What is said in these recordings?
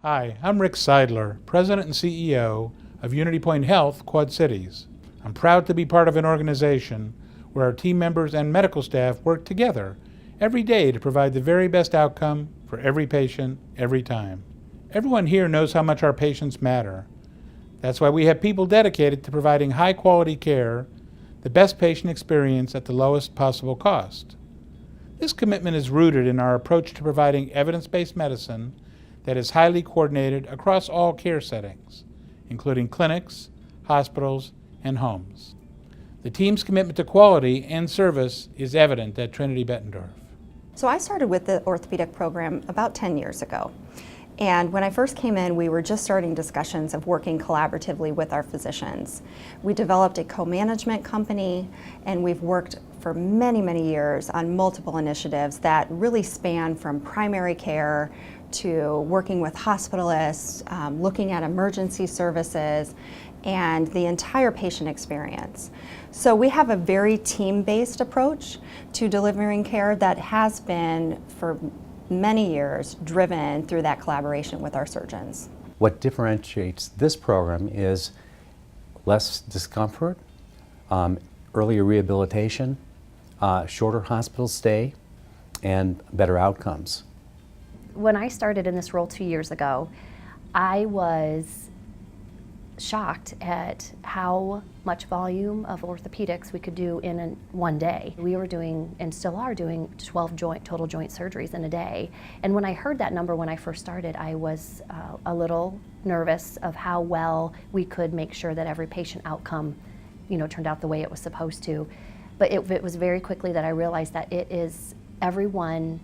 Hi, I'm Rick Seidler, President and CEO of Unity Point Health, Quad Cities. I'm proud to be part of an organization where our team members and medical staff work together every day to provide the very best outcome for every patient, every time. Everyone here knows how much our patients matter. That's why we have people dedicated to providing high-quality care, the best patient experience at the lowest possible cost. This commitment is rooted in our approach to providing evidence-based medicine that is highly coordinated across all care settings, including clinics, hospitals, and homes. The team's commitment to quality and service is evident at Trinity Bettendorf. So I started with the orthopedic program about 10 years ago. And when I first came in, we were just starting discussions of working collaboratively with our physicians. We developed a co-management company, and we've worked for many, many years on multiple initiatives that really span from primary care to working with hospitalists, looking at emergency services, and the entire patient experience. So we have a very team-based approach to delivering care that has been, for many years, driven through that collaboration with our surgeons. What differentiates this program is less discomfort, earlier rehabilitation, shorter hospital stay, and better outcomes. When I started in this role 2 years ago, I was shocked at how much volume of orthopedics we could do in one day. We were doing, and still are doing, 12 total joint surgeries in a day. And when I heard that number when I first started, I was a little nervous of how well we could make sure that every patient outcome, turned out the way it was supposed to. But it was very quickly that I realized that it is everyone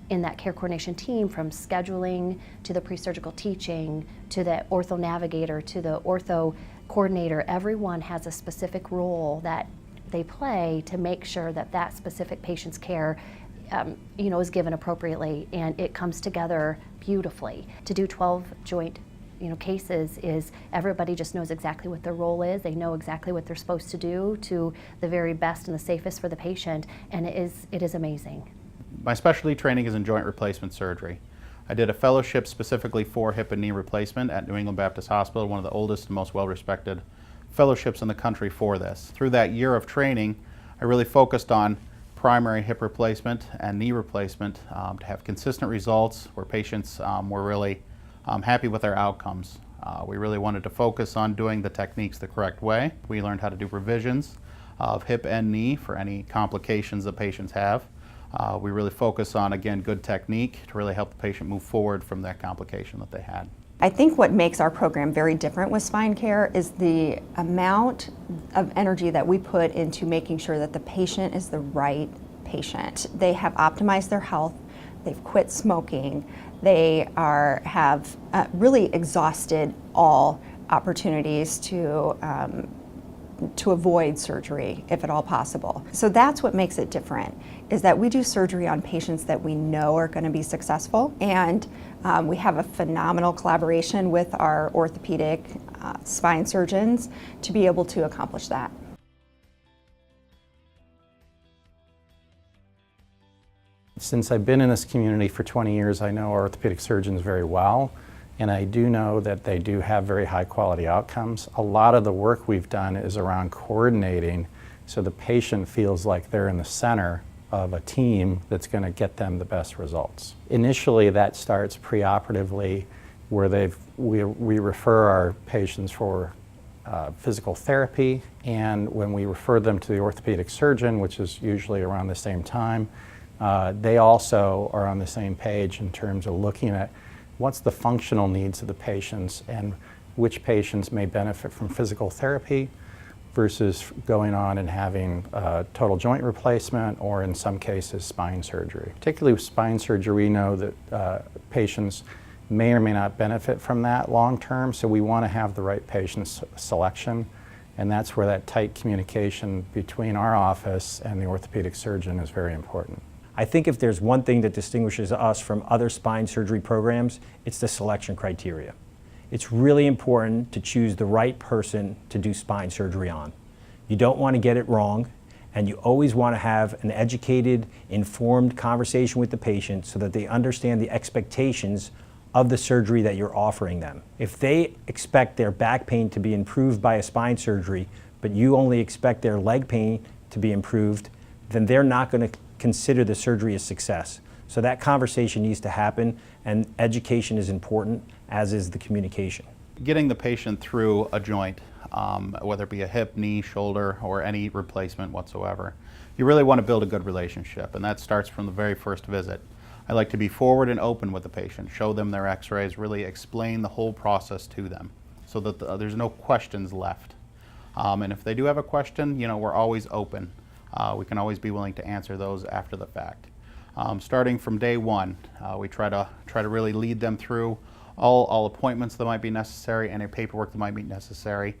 in that care coordination team, from scheduling to the pre-surgical teaching to the ortho navigator to the ortho coordinator, everyone has a specific role that they play to make sure that that specific patient's care is given appropriately, and it comes together beautifully. To do 12 joint cases is everybody just knows exactly what their role is. They know exactly what they're supposed to do to the very best and the safest for the patient, and it is amazing. My specialty training is in joint replacement surgery. I did a fellowship specifically for hip and knee replacement at New England Baptist Hospital, one of the oldest and most well-respected fellowships in the country for this. Through that year of training, I really focused on primary hip replacement and knee replacement to have consistent results where patients were really happy with their outcomes. We really wanted to focus on doing the techniques the correct way. We learned how to do revisions of hip and knee for any complications that patients have. We really focus on, again, good technique to really help the patient move forward from that complication that they had. I think what makes our program very different with spine care is the amount of energy that we put into making sure that the patient is the right patient. They have optimized their health, they've quit smoking, they have really exhausted all opportunities to avoid surgery, if at all possible. So that's what makes it different, is that we do surgery on patients that we know are going to be successful, and we have a phenomenal collaboration with our orthopedic spine surgeons to be able to accomplish that. Since I've been in this community for 20 years, I know orthopedic surgeons very well. And I do know that they do have very high quality outcomes. A lot of the work we've done is around coordinating so the patient feels like they're in the center of a team that's going to get them the best results. Initially, that starts preoperatively, where we refer our patients for physical therapy, and when we refer them to the orthopedic surgeon, which is usually around the same time, they also are on the same page in terms of looking at what's the functional needs of the patients and which patients may benefit from physical therapy versus going on and having total joint replacement, or in some cases spine surgery. Particularly with spine surgery, we know that patients may or may not benefit from that long term, so we want to have the right patient selection, and that's where that tight communication between our office and the orthopedic surgeon is very important. I think if there's one thing that distinguishes us from other spine surgery programs, it's the selection criteria. It's really important to choose the right person to do spine surgery on. You don't want to get it wrong, and you always want to have an educated, informed conversation with the patient so that they understand the expectations of the surgery that you're offering them. If they expect their back pain to be improved by a spine surgery, but you only expect their leg pain to be improved, then they're not going to consider the surgery a success. So that conversation needs to happen, and education is important, as is the communication. Getting the patient through a joint, whether it be a hip, knee, shoulder, or any replacement whatsoever, you really want to build a good relationship, and that starts from the very first visit. I like to be forward and open with the patient, show them their x-rays, really explain the whole process to them so that there's no questions left. And if they do have a question, you know, we're always open. We can always be willing to answer those after the fact. Starting from day one, we try to really lead them through all appointments that might be necessary, any paperwork that might be necessary.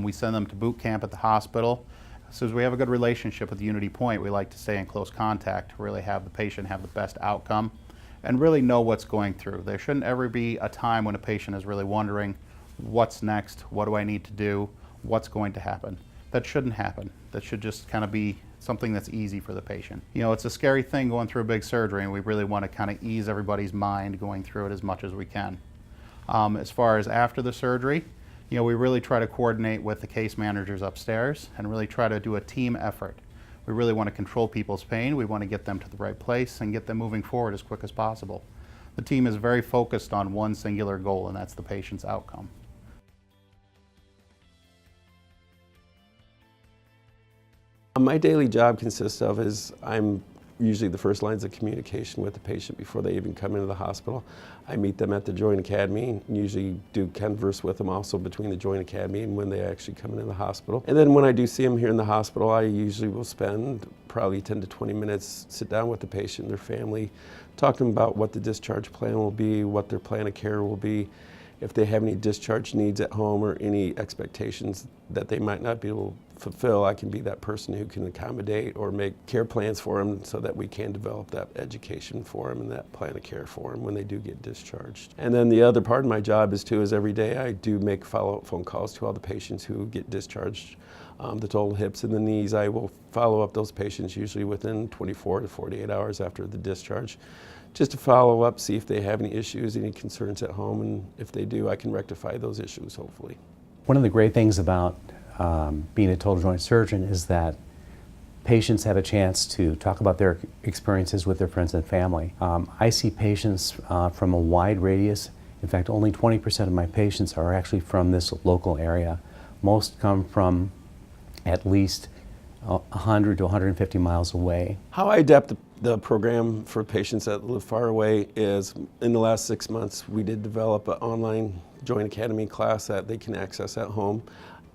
We send them to boot camp at the hospital. So as we have a good relationship with Unity Point, we like to stay in close contact, really have the patient have the best outcome and really know what's going through. There shouldn't ever be a time when a patient is really wondering, what's next, what do I need to do, what's going to happen. That shouldn't happen. That should just kind of be something that's easy for the patient. You know, it's a scary thing going through a big surgery, and we really want to kind of ease everybody's mind going through it as much as we can. As far as after the surgery, you know, we really try to coordinate with the case managers upstairs and really try to do a team effort. We really want to control people's pain. We want to get them to the right place and get them moving forward as quick as possible. The team is very focused on one singular goal, and that's the patient's outcome. My daily job consists of I'm usually the first lines of communication with the patient before they even come into the hospital. I meet them at the Joint Academy, and usually do converse with them also between the Joint Academy and when they actually come into the hospital. And then when I do see them here in the hospital, I usually will spend probably 10 to 20 minutes, sit down with the patient and their family, talk to them about what the discharge plan will be, what their plan of care will be, if they have any discharge needs at home or any expectations that they might not be able to fulfill. I can be that person who can accommodate or make care plans for them so that we can develop that education for them and that plan of care for them when they do get discharged. And then the other part of my job is every day I do make follow-up phone calls to all the patients who get discharged. The total hips and the knees, I will follow up those patients usually within 24 to 48 hours after the discharge, just to follow up, see if they have any issues, any concerns at home, and if they do, I can rectify those issues, hopefully. One of the great things about being a total joint surgeon is that patients have a chance to talk about their experiences with their friends and family. I see patients from a wide radius. In fact, only 20% of my patients are actually from this local area. Most come from at least 100 to 150 miles away. How I adapt the program for patients that live far away is, in the last 6 months, we did develop an online Joint Academy class that they can access at home.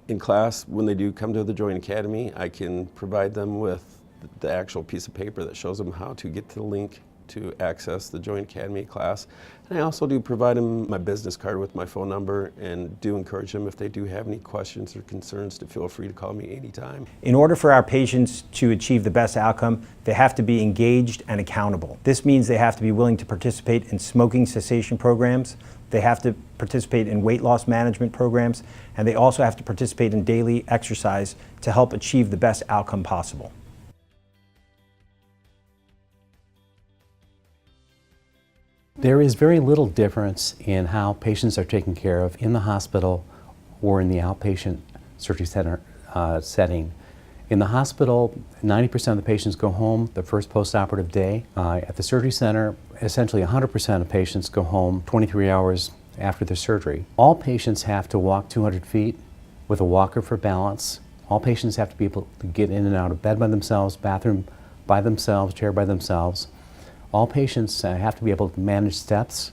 In class, when they do come to the Joint Academy, I can provide them with the actual piece of paper that shows them how to get to the link to access the Joint Academy class. And I also do provide them my business card with my phone number, and do encourage them, if they do have any questions or concerns, to feel free to call me anytime. In order for our patients to achieve the best outcome, they have to be engaged and accountable. This means they have to be willing to participate in smoking cessation programs, they have to participate in weight loss management programs, and they also have to participate in daily exercise to help achieve the best outcome possible. There is very little difference in how patients are taken care of in the hospital or in the outpatient surgery center setting. In the hospital, 90% of the patients go home the first postoperative day. At the surgery center, essentially 100% of patients go home 23 hours after the surgery. All patients have to walk 200 feet with a walker for balance. All patients have to be able to get in and out of bed by themselves, bathroom by themselves, chair by themselves. All patients have to be able to manage steps,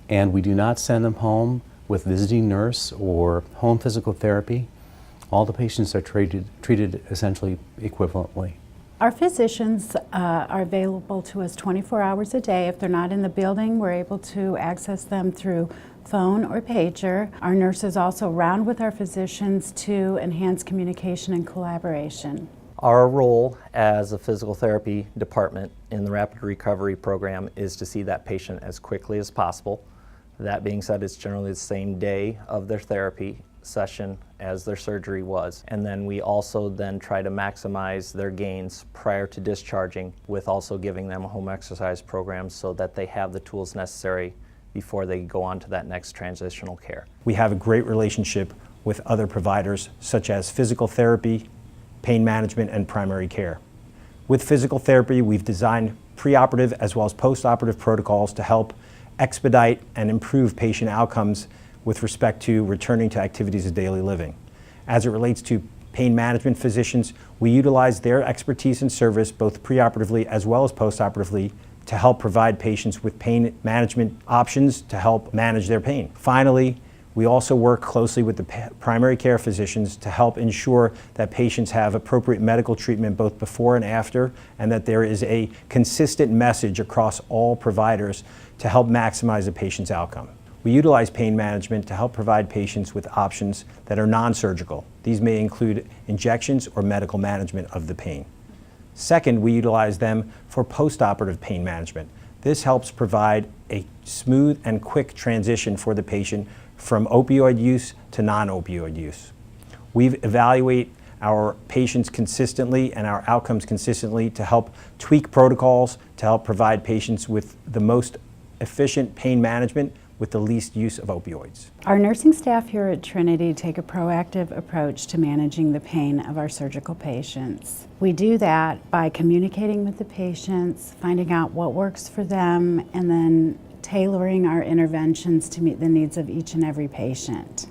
and we do not send them home with visiting nurse or home physical therapy. All the patients are treated essentially equivalently. Our physicians are available to us 24 hours a day. If they're not in the building, we're able to access them through phone or pager. Our nurses also round with our physicians to enhance communication and collaboration. Our role as a physical therapy department in the Rapid Recovery Program is to see that patient as quickly as possible. That being said, it's generally the same day of their therapy session as their surgery was. And then we also then try to maximize their gains prior to discharging with also giving them home exercise programs so that they have the tools necessary before they go on to that next transitional care. We have a great relationship with other providers such as physical therapy, pain management, and primary care. With physical therapy, we've designed preoperative as well as postoperative protocols to help expedite and improve patient outcomes with respect to returning to activities of daily living. As it relates to pain management physicians, we utilize their expertise and service both preoperatively as well as postoperatively to help provide patients with pain management options to help manage their pain. Finally, we also work closely with the primary care physicians to help ensure that patients have appropriate medical treatment both before and after, and that there is a consistent message across all providers to help maximize the patient's outcome. We utilize pain management to help provide patients with options that are non-surgical. These may include injections or medical management of the pain. Second, we utilize them for postoperative pain management. This helps provide a smooth and quick transition for the patient from opioid use to non-opioid use. We evaluate our patients consistently and our outcomes consistently to help tweak protocols to help provide patients with the most efficient pain management with the least use of opioids. Our nursing staff here at Trinity take a proactive approach to managing the pain of our surgical patients. We do that by communicating with the patients, finding out what works for them, and then tailoring our interventions to meet the needs of each and every patient.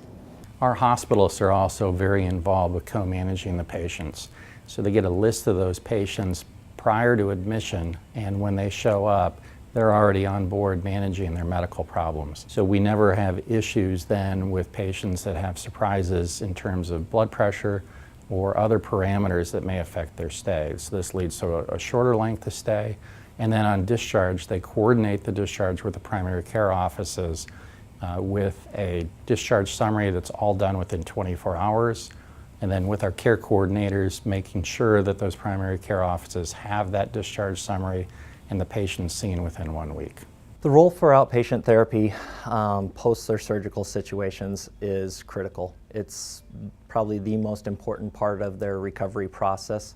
Our hospitalists are also very involved with co-managing the patients. So they get a list of those patients prior to admission, and when they show up, they're already on board managing their medical problems. So we never have issues then with patients that have surprises in terms of blood pressure or other parameters that may affect their stay. So this leads to a shorter length of stay. And then on discharge, they coordinate the discharge with the primary care offices with a discharge summary that's all done within 24 hours. And then with our care coordinators, making sure that those primary care offices have that discharge summary and the patient's seen within 1 week. The role for outpatient therapy post their surgical situations is critical. It's probably the most important part of their recovery process.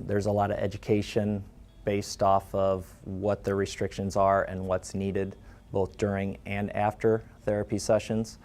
There's a lot of education based off of what their restrictions are and what's needed both during and after therapy sessions.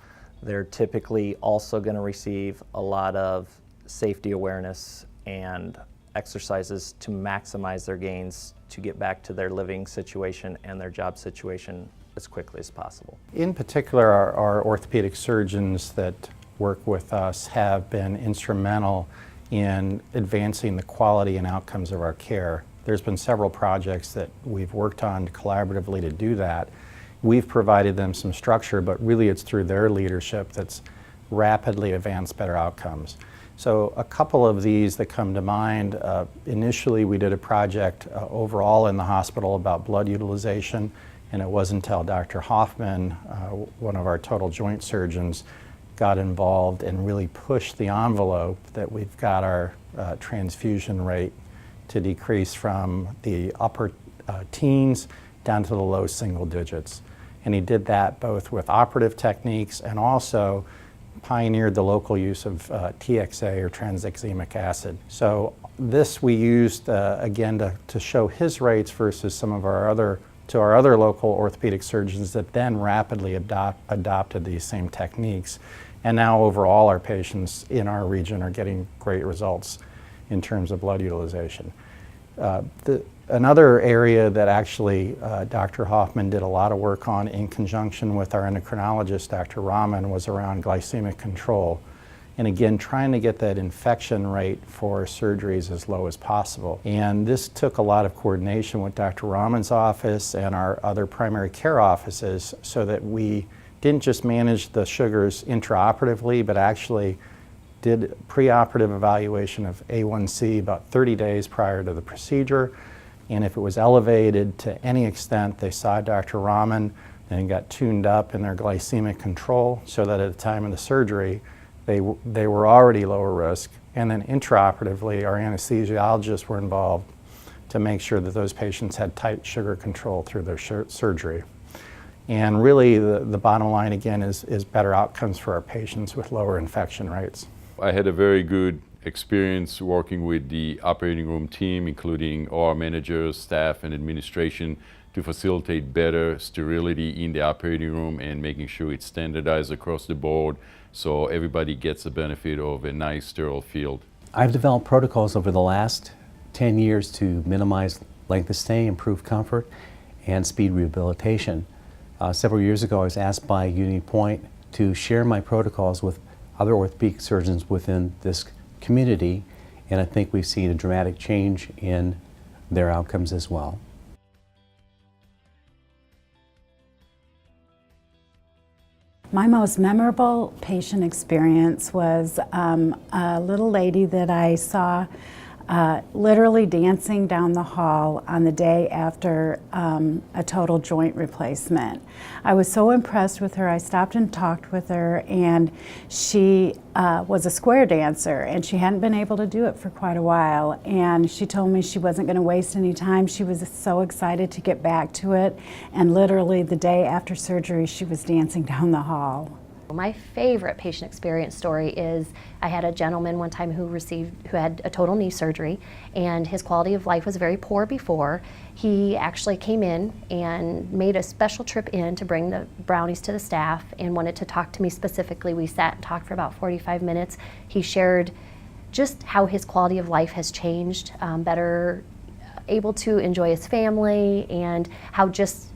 They're typically also going to receive a lot of safety awareness and exercises to maximize their gains to get back to their living situation and their job situation as quickly as possible. In particular, our orthopedic surgeons that work with us have been instrumental in advancing the quality and outcomes of our care. There's been several projects that we've worked on collaboratively to do that. We've provided them some structure, but really it's through their leadership that's rapidly advanced better outcomes. So a couple of these that come to mind, initially we did a project overall in the hospital about blood utilization, and it wasn't until Dr. Hoffman, one of our total joint surgeons, got involved and really pushed the envelope that we've got our transfusion rate to decrease from the upper teens down to the low single digits. And he did that both with operative techniques and also pioneered the local use of TXA or tranexamic acid. So this we used again to show his rates versus some of our other local orthopedic surgeons that then rapidly adopted these same techniques. And now overall our patients in our region are getting great results in terms of blood utilization. Another area that actually Dr. Hoffman did a lot of work on in conjunction with our endocrinologist, Dr. Rahman, was around glycemic control. And again, trying to get that infection rate for surgeries as low as possible. And this took a lot of coordination with Dr. Rahman's office and our other primary care offices so that we didn't just manage the sugars intraoperatively, but actually did preoperative evaluation of A1C about 30 days prior to the procedure. And if it was elevated to any extent, they saw Dr. Rahman and got tuned up in their glycemic control so that at the time of the surgery, they were already lower risk. And then intraoperatively, our anesthesiologists were involved to make sure that those patients had tight sugar control through their surgery. And really, the bottom line again is better outcomes for our patients with lower infection rates. I had a very good experience working with the operating room team, including OR managers, staff, and administration, to facilitate better sterility in the operating room and making sure it's standardized across the board so everybody gets the benefit of a nice sterile field. I've developed protocols over the last 10 years to minimize length of stay, improve comfort, and speed rehabilitation. Several years ago, I was asked by Unity Point to share my protocols with other orthopedic surgeons within this community, and I think we've seen a dramatic change in their outcomes as well. My most memorable patient experience was a little lady that I saw literally dancing down the hall on the day after a total joint replacement. I was so impressed with her. I stopped and talked with her, and she was a square dancer, and she hadn't been able to do it for quite a while. And she told me she wasn't going to waste any time. She was so excited to get back to it, and literally the day after surgery, she was dancing down the hall. My favorite patient experience story is I had a gentleman one time who had a total knee surgery, and his quality of life was very poor before. He actually came in and made a special trip in to bring the brownies to the staff and wanted to talk to me specifically. We sat and talked for about 45 minutes. He shared just how his quality of life has changed, better able to enjoy his family, and how just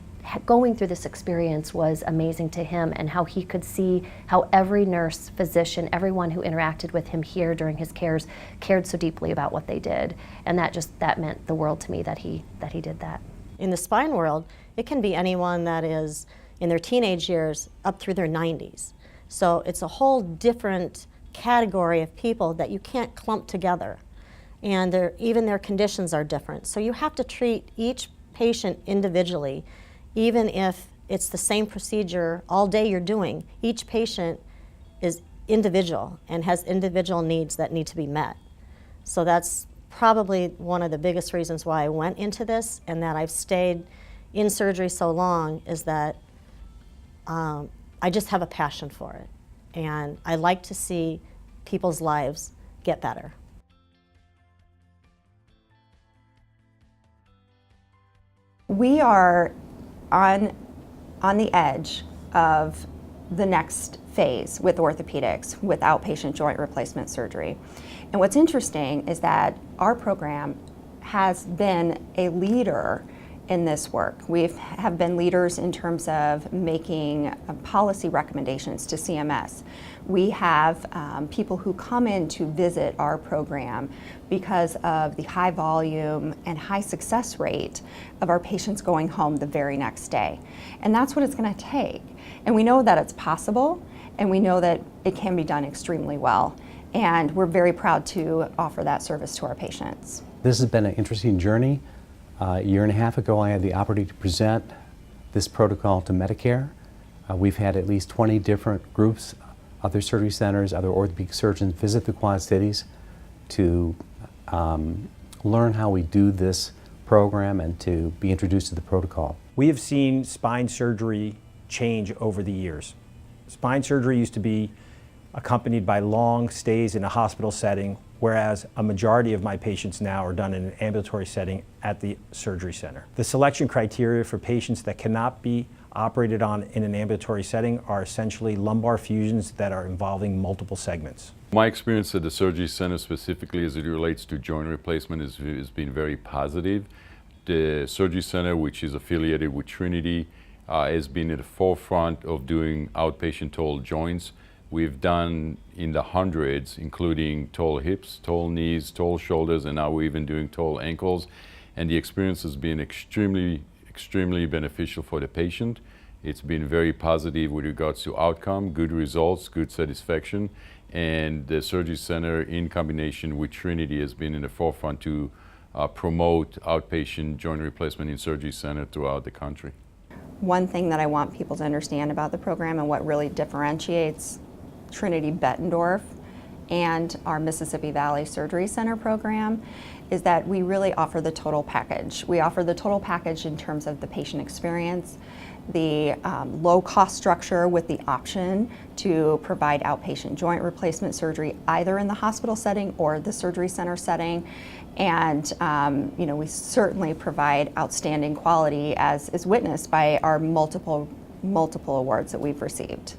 going through this experience was amazing to him, and how he could see how every nurse, physician, everyone who interacted with him here during his cares cared so deeply about what they did. And that meant the world to me that he did that. In the spine world, it can be anyone that is in their teenage years up through their 90s. So it's a whole different category of people that you can't clump together. And even their conditions are different. So you have to treat each patient individually. Even if it's the same procedure all day you're doing, each patient is individual and has individual needs that need to be met. So that's probably one of the biggest reasons why I went into this, and that I've stayed in surgery so long, is that I just have a passion for it. And I like to see people's lives get better. We are on the edge of the next phase with orthopedics, with outpatient joint replacement surgery. And what's interesting is that our program has been a leader in this work. We have been leaders in terms of making policy recommendations to CMS. We have people who come in to visit our program because of the high volume and high success rate of our patients going home the very next day. And that's what it's going to take. And we know that it's possible, and we know that it can be done extremely well. And we're very proud to offer that service to our patients. This has been an interesting journey. A year and a half ago, I had the opportunity to present this protocol to Medicare. We've had at least 20 different groups, other surgery centers, other orthopedic surgeons visit the Quad Cities to learn how we do this program and to be introduced to the protocol. We have seen spine surgery change over the years. Spine surgery used to be accompanied by long stays in a hospital setting, whereas a majority of my patients now are done in an ambulatory setting at the surgery center. The selection criteria for patients that cannot be operated on in an ambulatory setting are essentially lumbar fusions that are involving multiple segments. My experience at the surgery center, specifically as it relates to joint replacement, has been very positive. The surgery center, which is affiliated with Trinity, has been at the forefront of doing outpatient total joints. We've done in the hundreds, including total hips, total knees, total shoulders, and now we're even doing total ankles. And the experience has been extremely beneficial for the patient. It's been very positive with regards to outcome, good results, good satisfaction. And the surgery center, in combination with Trinity, has been in the forefront to promote outpatient joint replacement in surgery center throughout the country. One thing that I want people to understand about the program and what really differentiates Trinity Bettendorf and our Mississippi Valley Surgery Center program is that we really offer the total package. We offer the total package in terms of the patient experience, the low-cost structure with the option to provide outpatient joint replacement surgery either in the hospital setting or the surgery center setting. And we certainly provide outstanding quality, as is witnessed by our multiple awards that we've received.